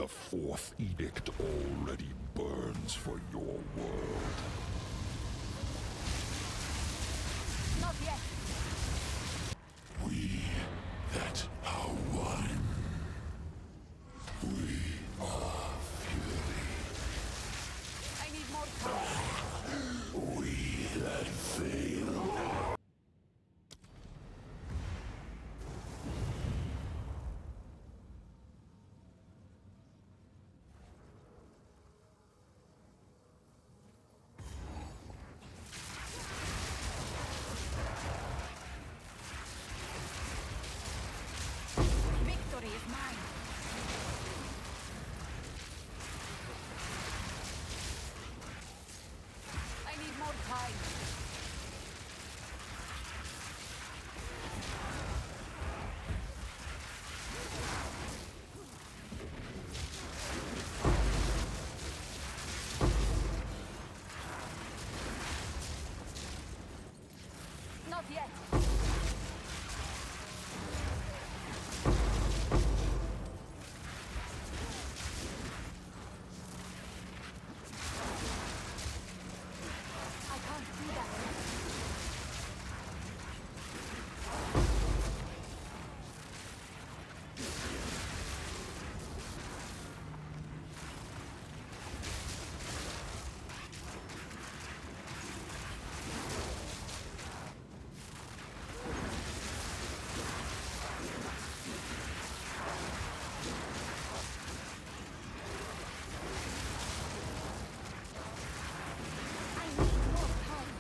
The fourth edict already burns for your world. Not yet. We that are one. We are fury. I need more time. We that fail. Victory is mine. I need more time. Not yet. I can't do that. I need more time.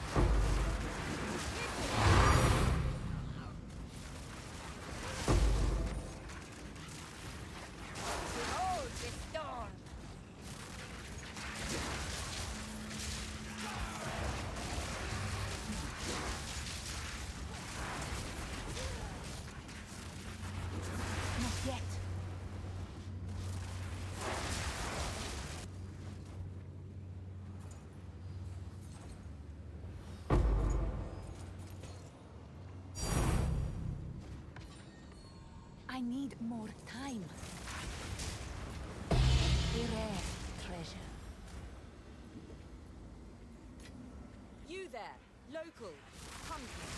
Behold the storm. Not yet. I need more time. A rare treasure. You there, local, pumpkin.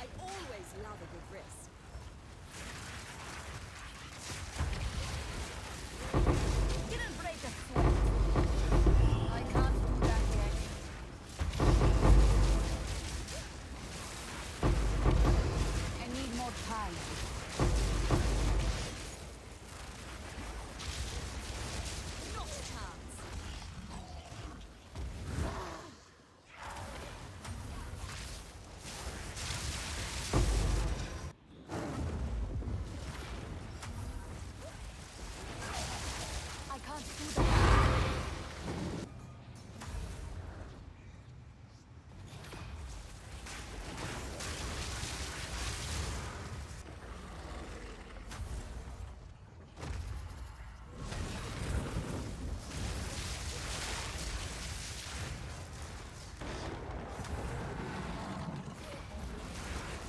I always love a good risk. Didn't break a sweat. I can't do that yet. I need more time. Not a chance. I can't do that.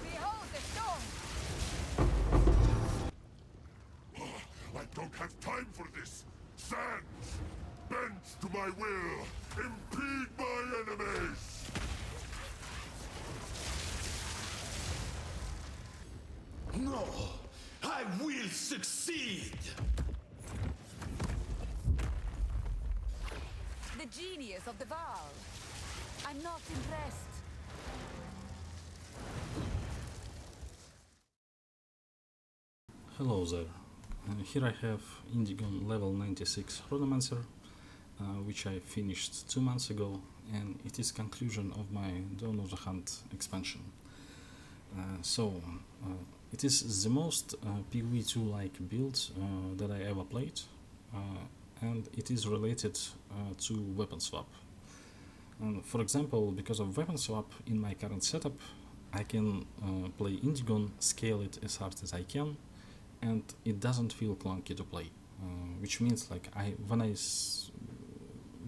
Behold the storm. I don't have time for this. Sands, bend to my will. Impede my enemies. No, I will succeed! The genius of the Val. I'm not impressed. Hello there. Here I have Indigon level 96 Chronomancer, which I finished 2 months ago, and it is conclusion of my Dawn of the Hunt expansion. It is the most PvE2-like build that I ever played, and it is related to weapon swap. For example, because of weapon swap in my current setup, I can play Indigon, scale it as hard as I can, and it doesn't feel clunky to play, which means like when I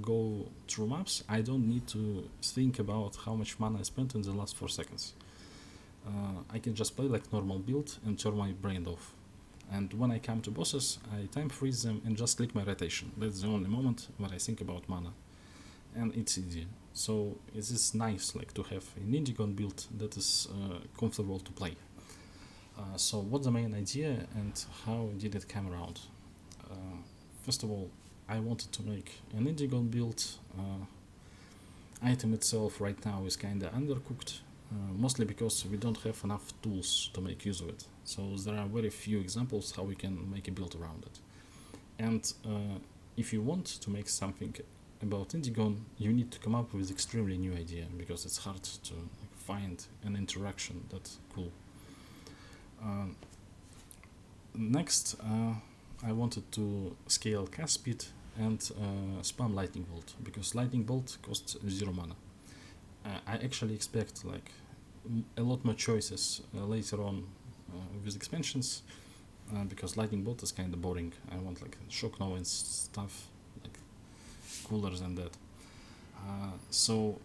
go through maps, I don't need to think about how much mana I spent in the last 4 seconds. I can just play like normal build and turn my brain off. And when I come to bosses, I time freeze them and just click my rotation. That's the only moment where I think about mana. And it's easy. So it is nice like to have an Indigon build that is comfortable to play. So what's the main idea and how did it come around? First of all, I wanted to make an Indigon build. Item itself right now is kinda undercooked, mostly because we don't have enough tools to make use of it. So there are very few examples how we can make a build around it. And if you want to make something about Indigon, you need to come up with extremely new idea, because it's hard to find an interaction that's cool. Next, I wanted to scale cast speed and spam lightning bolt, because lightning bolt costs 0 mana. I actually expect like a lot more choices later on with expansions, because lightning bolt is kind of boring. I want like shock nova and stuff like cooler than that. So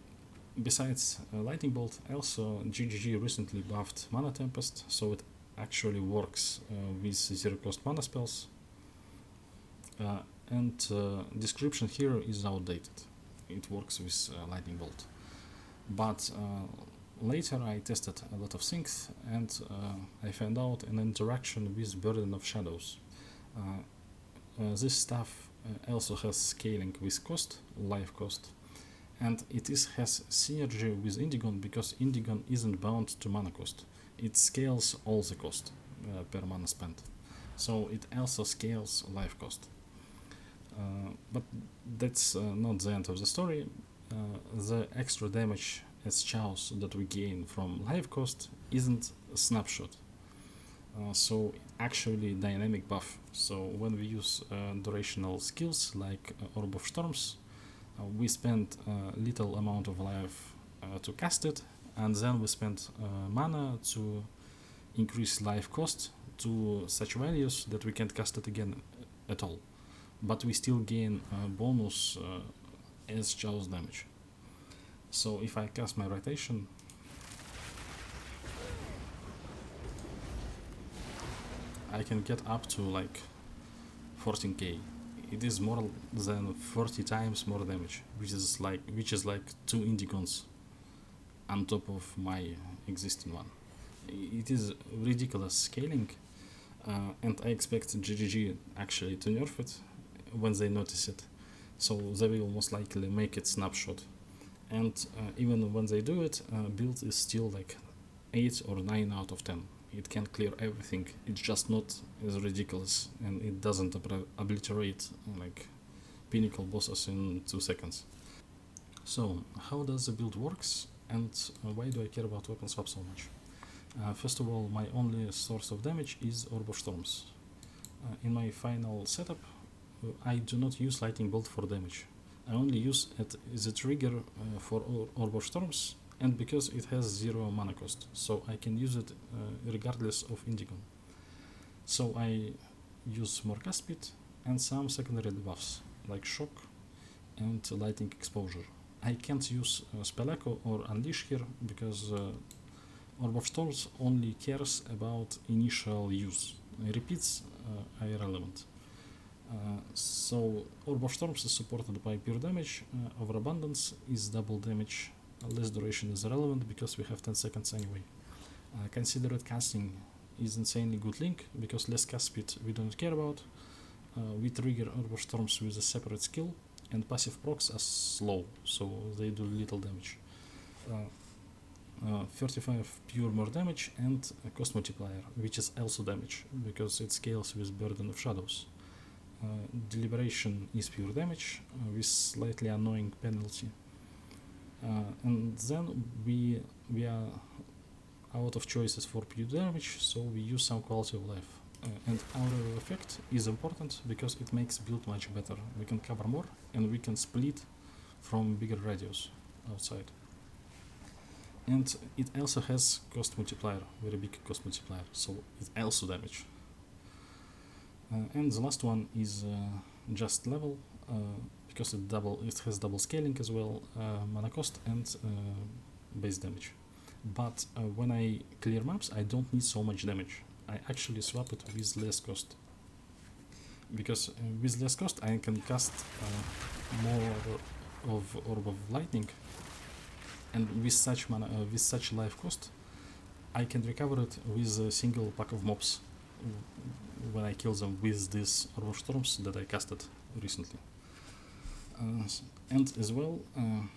besides lightning bolt, also GGG recently buffed mana tempest, so it actually works with 0 cost mana spells. And description here is outdated. It works with lightning bolt. But later I tested a lot of things, and I found out an interaction with Burden of Shadows. This stuff also has scaling with cost, life cost, and it has synergy with Indigon, because Indigon isn't bound to mana cost. It scales all the cost per mana spent. So it also scales life cost. But that's not the end of the story. The extra damage as chaos that we gain from life cost isn't a snapshot. So actually dynamic buff. So when we use durational skills like Orb of Storms, we spend a little amount of life to cast it, and then we spend mana to increase life cost to such values that we can't cast it again at all. But we still gain bonus as chaos damage. So if I cast my rotation, I can get up to like 14k. It is more than 40 times more damage, which is like 2 Indigons on top of my existing one. It is ridiculous scaling, and I expect GGG actually to nerf it when they notice it. So they will most likely make it snapshot. And even when they do it, build is still like 8 or 9 out of 10. It can clear everything. It's just not as ridiculous, and it doesn't obliterate like pinnacle bosses in 2 seconds. So how does the build works, and why do I care about weapon swap so much? First of all, my only source of damage is Orb of Storms. In my final setup, I do not use Lightning Bolt for damage. I only use it as a trigger for Orb of Storms, and because it has 0 mana cost, so I can use it regardless of Indigon. So I use more cast speed and some secondary debuffs like Shock and Lightning Exposure. I can't use Spell Echo or Unleash here, because Orb of Storms only cares about initial use. Repeats are irrelevant. So Orb of Storms is supported by pure damage, Overabundance is double damage, less duration is irrelevant because we have 10 seconds anyway. Considerate casting is insanely good link, because less cast speed we don't care about. We trigger Orb of Storms with a separate skill, and passive procs are slow, so they do little damage. 35 pure more damage, and a cost multiplier, which is also damage, because it scales with Burden of Shadows. Deliberation is pure damage with slightly annoying penalty, and then we are out of choices for pure damage, so we use some quality of life. And our effect is important because it makes build much better. We can cover more, and we can split from bigger radius outside. And it also has cost multiplier, very big cost multiplier, so it also damage. And the last one is just level, because it has double scaling as well, mana cost and base damage. but when I clear maps, I don't need so much damage. I actually swap it with less cost, because with less cost I can cast more of Orb of Lightning, and with such mana, with such life cost, I can recover it with a single pack of mobs when I kill them with these Orb of Storms that I casted recently. And as well,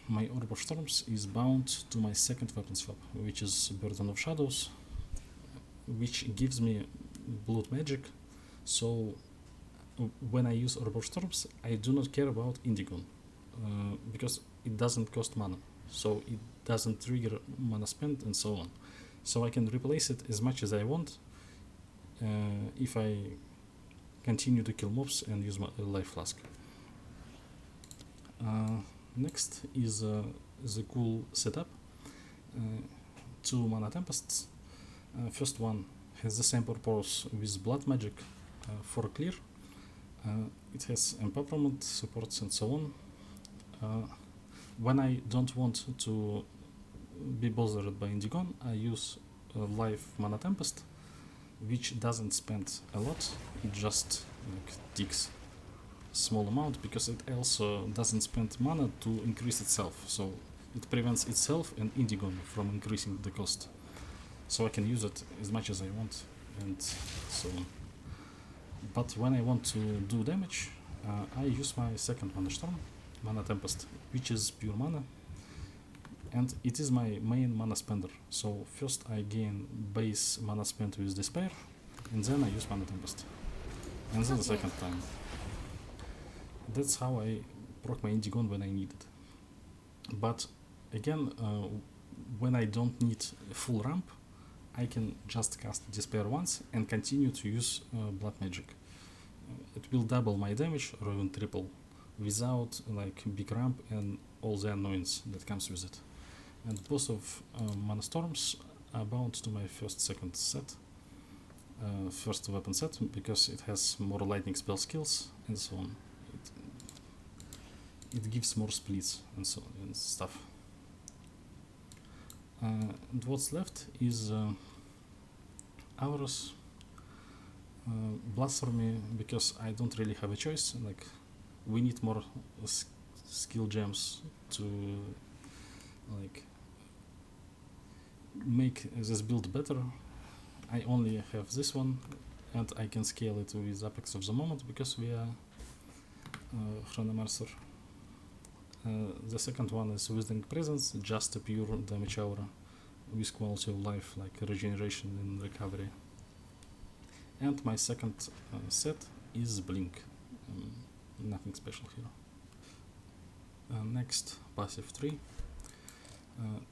my Orb of Storms is bound to my second weapon swap, which is Burden of Shadows, which gives me blood magic. So when I use Orb of Storms, I do not care about Indigon, because it doesn't cost mana, so it doesn't trigger mana spent and so on. So I can replace it as much as I want if I continue to kill mobs and use my life flask. Next is the cool setup. 2 mana tempests. First one has the same purpose with blood magic for clear. It has empowerment, supports and so on. When I don't want to be bothered by Indigon, I use a live mana tempest, which doesn't spend a lot, it just takes small amount, because it also doesn't spend mana to increase itself, so it prevents itself and Indigon from increasing the cost. So I can use it as much as I want and so on. But when I want to do damage, I use my second mana storm, mana tempest, which is pure mana, and it is my main mana spender. So first I gain base mana spent with despair, and then I use mana tempest, and then the second time. That's how I proc my Indigon when I need it. But again, when I don't need a full ramp, I can just cast despair once and continue to use blood magic. It will double my damage or even triple, without like big ramp and all the annoyance that comes with it. And both of mana storms are bound to my second set, first weapon set, because it has more lightning spell skills and so on. It gives more splits and so and stuff. And what's left is Aurus, Blasphemy, because I don't really have a choice. Like, we need more skill gems to like make this build better. I only have this one, and I can scale it with Apex of the Moment because we are Chronomancer. The second one is Wisdom Presence, just a pure damage aura with quality of life like regeneration and recovery. And my second set is Blink, nothing special here. Next, passive 3,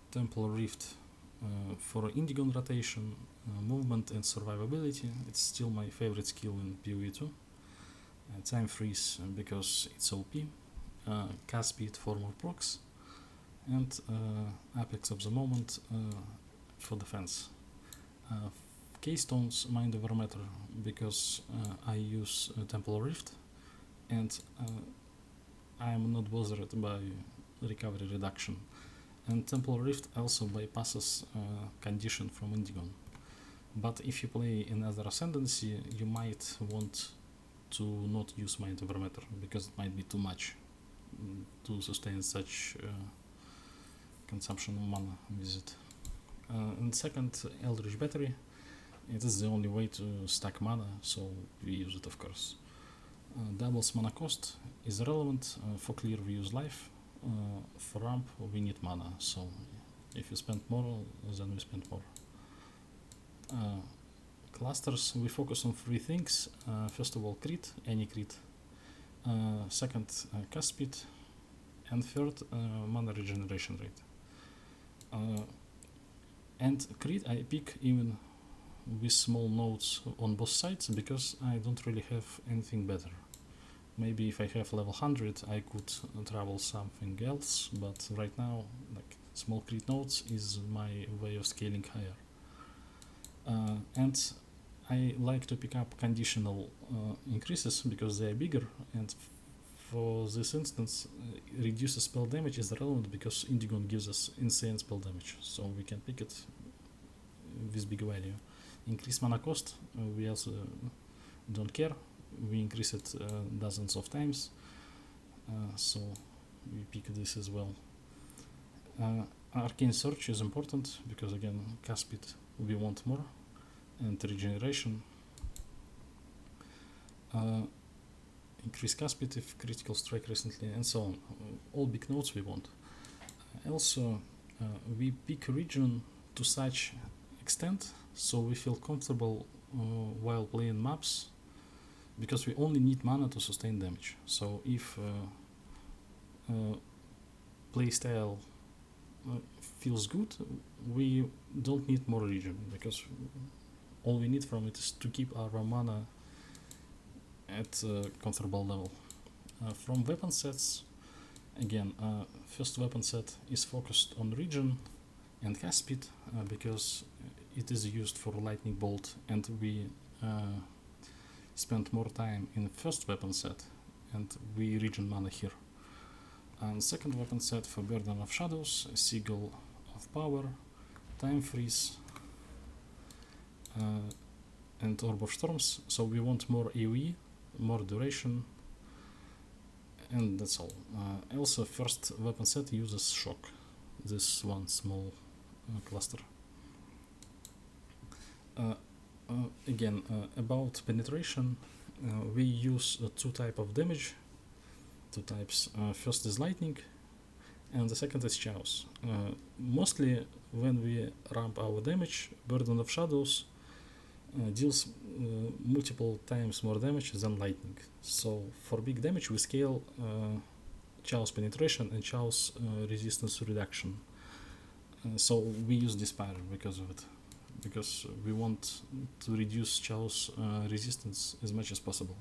Temple Rift for Indigon rotation, movement and survivability. It's still my favorite skill in PoE2. Time Freeze because it's OP. Cast speed for more procs, and Apex of the Moment for defense. Keystones Mind Over Matter because I use Temple Rift, and I am not bothered by recovery reduction. And Temple Rift also bypasses condition from Indigon. But if you play another Ascendancy, you might want to not use Mind Over Matter because it might be too much to sustain such consumption of mana with it. And second, Eldritch Battery. It is the only way to stack mana, so we use it, of course. Doubles mana cost is relevant. For clear we use life. For ramp we need mana, so if you spend more, then we spend more. Clusters, we focus on 3 things. First of all, crit, any crit. Second, cast speed, and third, mana regeneration rate. And crit I pick even with small nodes on both sides because I don't really have anything better. Maybe if I have level 100 I could travel something else, but right now like small crit nodes is my way of scaling higher. And I like to pick up conditional increases because they are bigger, and for this instance, reduce spell damage is relevant because Indigon gives us insane spell damage, so we can pick it with big value. Increase mana cost, we also don't care. We increase it dozens of times, so we pick this as well. Arcane Search is important because again, cast speed we want more, and regeneration. Increase cast speed if critical strike recently, and so on. All big nodes we want. Also, we pick region to such extent so we feel comfortable while playing maps, because we only need mana to sustain damage. So if playstyle feels good, we don't need more region, because all we need from it is to keep our mana at a comfortable level. From weapon sets, again, first weapon set is focused on region and cast speed, because it is used for lightning bolt, and we spend more time in first weapon set, and we regen mana here. And second weapon set for Burden of Shadows, Sigil of Power, Time Freeze, and Orb of Storms. So we want more AoE, more duration, and that's all. Also, first weapon set uses Shock, this one small cluster. Again, about penetration, we use two types of damage. Two types. First is lightning, and the second is chaos. Mostly when we ramp our damage, Burden of Shadows deals multiple times more damage than lightning. So for big damage we scale chaos penetration and chaos resistance reduction. So we use this pattern because of it, because we want to reduce chaos resistance as much as possible.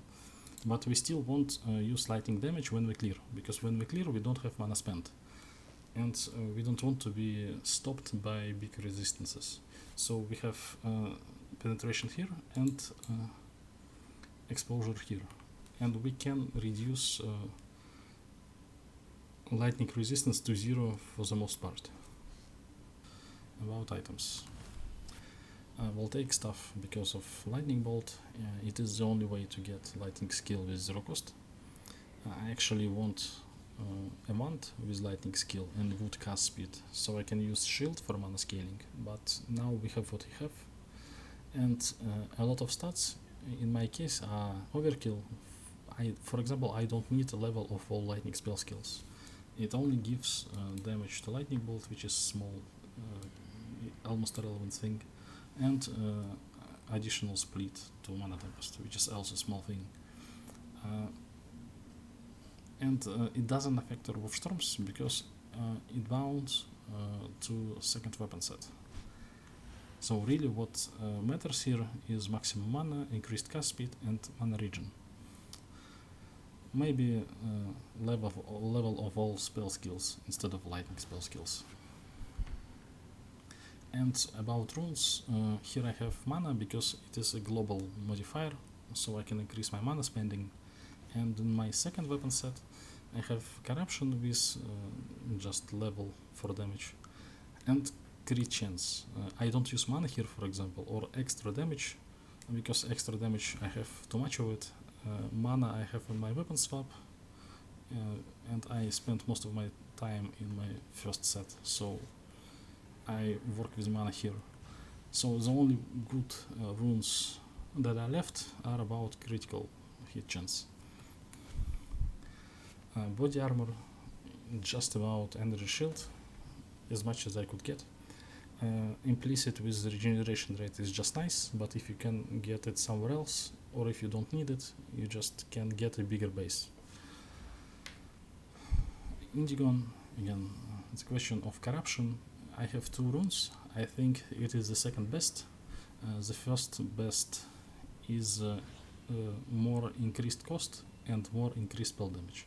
But we still won't use lightning damage when we clear, because when we clear we don't have mana spent, and we don't want to be stopped by big resistances. So we have penetration here and exposure here, and we can reduce lightning resistance to 0 for the most part. About items. We'll take stuff because of lightning bolt. It is the only way to get lightning skill with 0 cost. I actually want a wand with lightning skill and wood cast speed, so I can use shield for mana scaling, but now we have what we have, and a lot of stats in my case are overkill. For example, I don't need a level of all lightning spell skills. It only gives damage to lightning bolt, which is small, almost irrelevant thing, and additional split to mana tempest, which is also a small thing. And it doesn't affect Orb of Storms because it bounds to second weapon set. So really what matters here is maximum mana, increased cast speed, and mana regen. Maybe level of all spell skills instead of lightning spell skills. And about runes, here I have mana because it is a global modifier, so I can increase my mana spending. And in my second weapon set I have corruption with just level for damage, and crit chance. I don't use mana here, for example, or extra damage, because extra damage I have too much of it. Mana I have in my weapon swap, and I spent most of my time in my first set, so I work with mana here. So the only good runes that are left are about critical hit chance. Body armor, just about energy shield, as much as I could get. Implicit with the regeneration rate is just nice, but if you can get it somewhere else, or if you don't need it, you just can get a bigger base. Indigon, again, it's a question of corruption. I have two runes. I think it is the second best. The first best is more increased cost and more increased spell damage,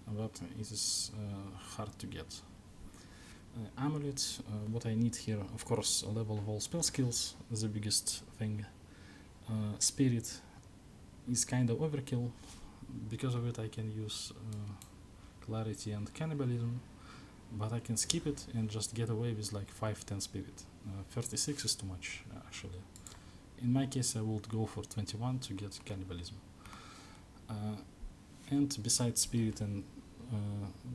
but it is hard to get. Amulet, what I need here, of course, a level of all spell skills, the biggest thing. Spirit is kind of overkill, because of it I can use clarity and cannibalism, but I can skip it and just get away with like 5-10 spirit. 36 is too much actually. In my case I would go for 21 to get cannibalism. And besides spirit and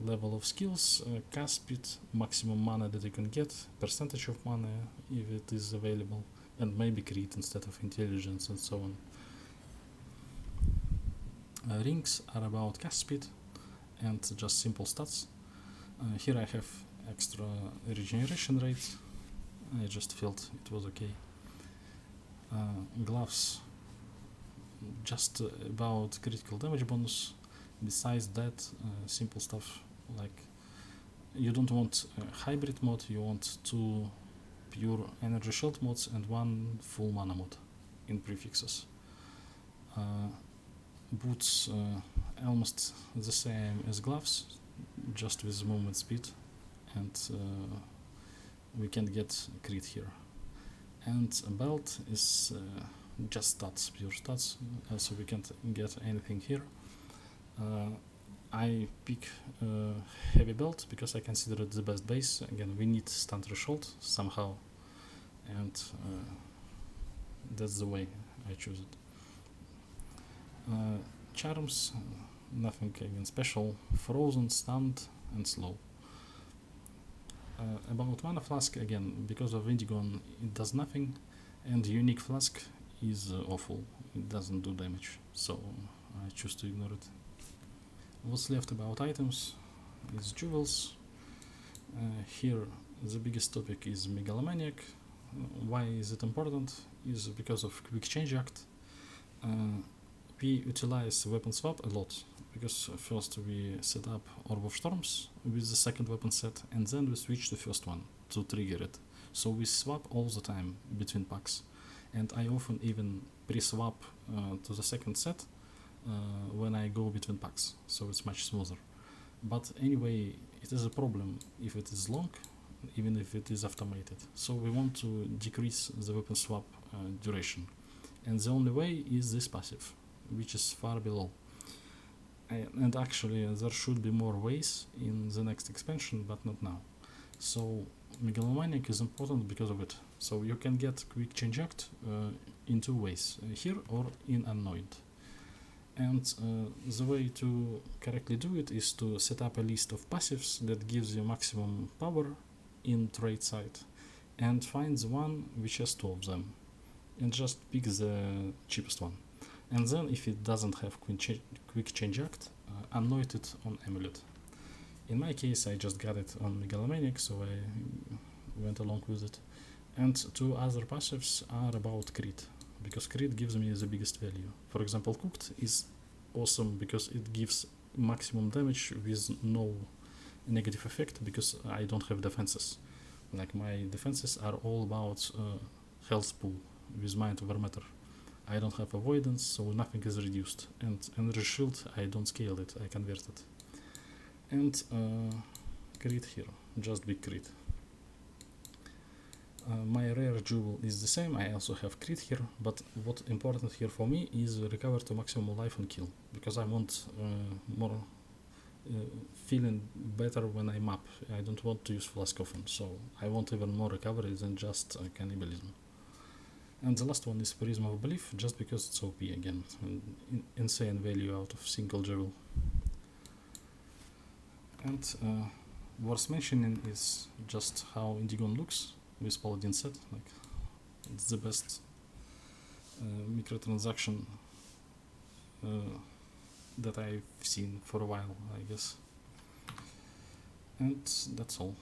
level of skills, cast speed, maximum mana that you can get, percentage of mana if it is available, and maybe crit instead of intelligence and so on. Rings are about cast speed and just simple stats. Here I have extra regeneration rate, I just felt it was okay. Gloves, just about critical damage bonus. Besides that, simple stuff like you don't want a hybrid mod, you want 2 pure energy shield mods and 1 full mana mod in prefixes. Boots almost the same as gloves, just with movement speed, and we can get crit here. And a belt is just stats, pure stats, so we can't get anything here. I pick heavy belt because I consider it the best base. Again, we need stun threshold somehow, and that's the way I choose it. Charms, nothing again special. Frozen, stunned, and slow. About mana flask, again, because of Indigon it does nothing, and unique flask is awful, it doesn't do damage, so I choose to ignore it. What's left about items is jewels. Here the biggest topic is Megalomaniac. Why is it important? Is because of quick change act. We utilize weapon swap a lot, because first we set up Orb of Storms with the second weapon set, and then we switch to first one to trigger it. So we swap all the time between packs, and I often even pre-swap to the second set when I go between packs, so it's much smoother. But anyway, it is a problem if it is long, even if it is automated. So we want to decrease the weapon swap duration, and the only way is this passive, which is far below. And actually there should be more ways in the next expansion, but not now. So Megalomaniac is important because of it. So you can get quick change act in 2 ways, here or in Annoyed. And the way to correctly do it is to set up a list of passives that gives you maximum power in trade side, and find the one which has 2 of them, and just pick the cheapest one. And then if it doesn't have quick change act, anoint it on Amulet. In my case I just got it on Megalomaniac, so I went along with it. And 2 other passives are about crit, because crit gives me the biggest value. For example, Cooked is awesome because it gives maximum damage with no negative effect, because I don't have defenses. Like my defenses are all about health pool with Mind Over Matter. I don't have avoidance, so nothing is reduced, and energy shield I don't scale it, I convert it. And crit here, just big crit. My rare jewel is the same, I also have crit here, but what important here for me is recover to maximum life on kill, because I want more feeling better when I map. I don't want to use flask often, so I want even more recovery than just cannibalism. And the last one is Prism of Belief, just because it's OP again, insane value out of single jewel. And worth mentioning is just how Indigon looks with Paladin set. Like, it's the best microtransaction that I've seen for a while, I guess. And that's all.